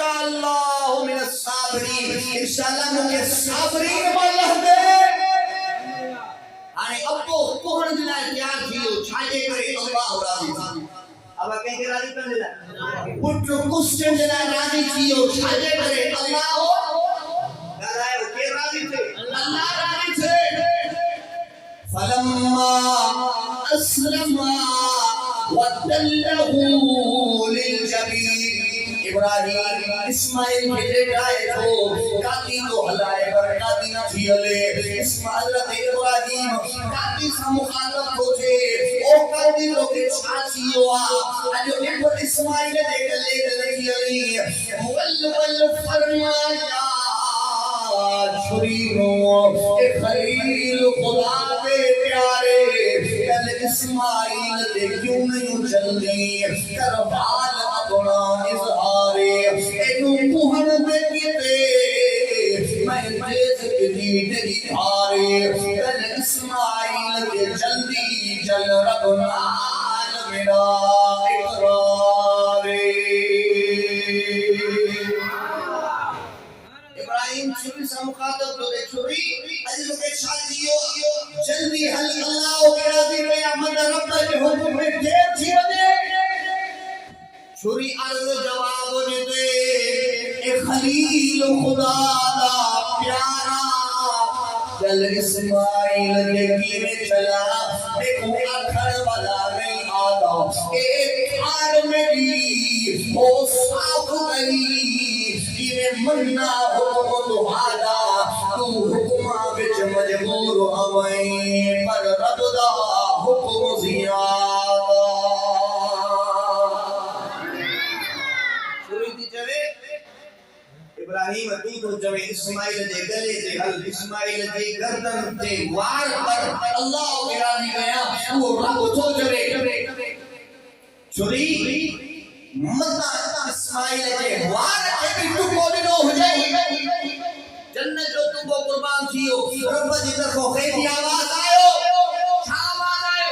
انشاءاللہ من الصابرین انشاءاللہ مجھے صابرین اللہ دے آنے اب کو ہن دلائے تیار تھیو چھاجے کرے اللہ راضی تھی اب کہیں کہ راضی کر دلائے پٹر کسٹن دلائے راضی تھیو چھاجے کرے اللہ دلائے کہ راضی تھے اللہ راضی تھے فلما اسلما وَتَلَّهُ لِلْجَبِينِ ابراہیم اسماعیل کے بیٹائے تو کاتی کو ہلائے پر کاتی نہ تھی ہلے حضرت ابراہیم کاتی سے مخاطب کو تھے او کاتی لو کے چھاچی ہوا جو ایک اسماعیل دے گلے گلے کی علی مولول فرمایا چھرینو اے خلیل خدا دے پیارے کل اسماعیل دے کیوں نہیں جلدی کربال اپنا اظہارے اینو کوہن دے کیتے میں جیز کدی تیری دھارے کل اسماعیل دے جلدی جل ربنا میرا اقرارے ابراہیم چھوڑی سے مخاطب لو دے چھوڑی عزیزوں کے شادیوں جلدی حل اللہ کے راضی قیامت رب کے حکم میں دیر تھی وجہ چھوڑی عرض جواب دیتے اے خلیل خدا دا پیارا جل اسماعیل کے کینے چلا دیکھو اکھر والا نہیں آتا ایک کھار میری وہ صاف گئی مننا حکم تمہارا تو حکمہ بچ مجبور ہوئیں پر رب دا حکم زیادہ شروع تھی چوے ابراہیم تو چوے اسماعیل دے گلے دے حل اسماعیل دے گردن دے وار پر اللہ گرانی گیا وہ رب تو چوے چھوڑی مطلع اسماعیل کے وار کے بھی تو کوڈنو ہو جائے جنت جو تم کو قربان تھیو رب جی طرفو خیری آواز آئے شام آئے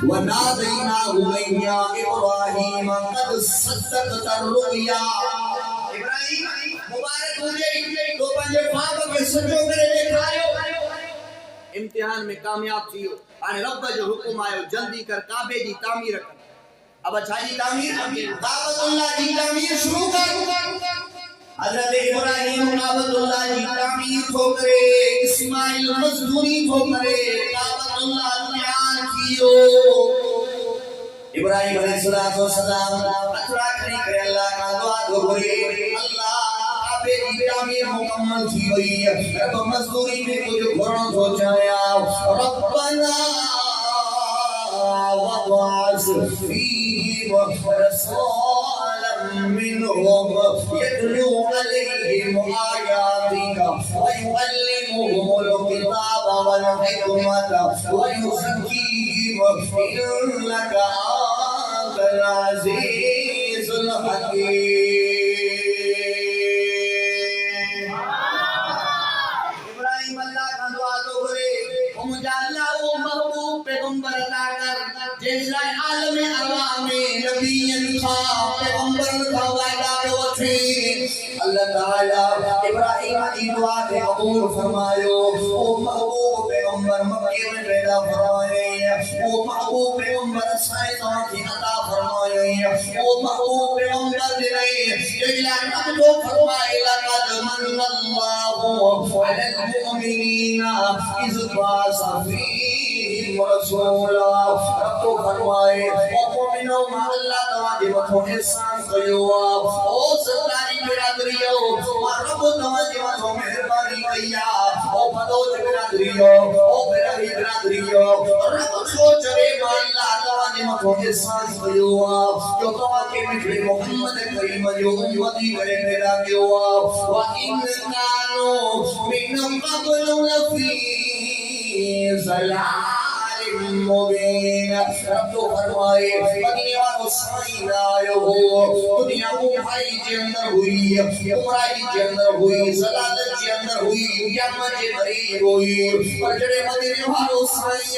وَنَادَيْنَاهُ مَيْيَا إِبْرَاهِيمَ قَدْ صَدَّقْتَ الرُّؤْيَا ابراہیم مبارک ہو جائے تو پنجے پاپ کے سجو کرے دیکھائیو امتحان میں کامیاب تھیو آنے رب جو حکم آئے جلدی کر کعبے دی تعمیر کر اب اچھا جی تعمیر کعبۃ اللہ کی تعمیر شروع کر حضرت ابراہیم کعبۃ اللہ کی تعمیر ہو کرے اسماعیل مزدوری ہو کرے کعبۃ اللہ تیار کیو ابراہیم علیہ السلام اطلاع کریں کرے اللہ کا دعا دو کرے اللہ کعبے کی تعمیر مکمل تھی ہوئی رب مزدوری میں کچھ گھروں ہو جایا ربنا وَبَعَثْ فِيهِمْ رَسُولًا مِّنْهُمْ يَتْلُو عَلَيْهِمْ آيَاتِكَ وَيُعَلِّمُهُمُ الْكِتَابَ وَالْحِكْمَةَ وَيُزَكِّيهِمْ إِنَّكَ أَنتَ الْعَزِيزُ الْحَكِيمُ ابراہیم اللہ کا دعا دو کرے مجھے اللہ وہ محبوب پیغمبر عطا کر جیسا عالم عوام نبی انخوا پیغمبر کا وعدہ پہ وٹھی اللہ تعالیٰ ابراہیم کی دعا کے قبول فرمائیو وہ محبوب پیغمبر مکہ میں پیدا فرمائے وہ محبوب پیغمبر سائدوں کی عطا فرمائے وہ محبوب پیغمبر دلائے جگلہ رب کو فرمائے لقد من اللہ علی المؤمنین اذ بعث فیہم رسولا رب کو فرمائے مومنوں میں اللہ تواجی مطھو احسان کیو او سرکاری برادریو رب تواجی مطھو مہربانی کیا او بدوج برادریو او برہی برادریو رب سوچ رے اللہ تواجی مطھو احسان کیو جو تواجی مٹھے محمد کریم جو امتی کرے پیدا کیو وَإِنْ كَانُوا مِنْ قَبْلُ لَفِي ضَلَالٍ مُبِينٍ رب تو فرمائے دنیا رسائن آئے ہو دنیا مبائی کے اندر ہوئی عمرائی کے اندر ہوئی ضلالت کے اندر ہوئی یمن کے قریب ہوئی پر جڑے مدینے والوں سائن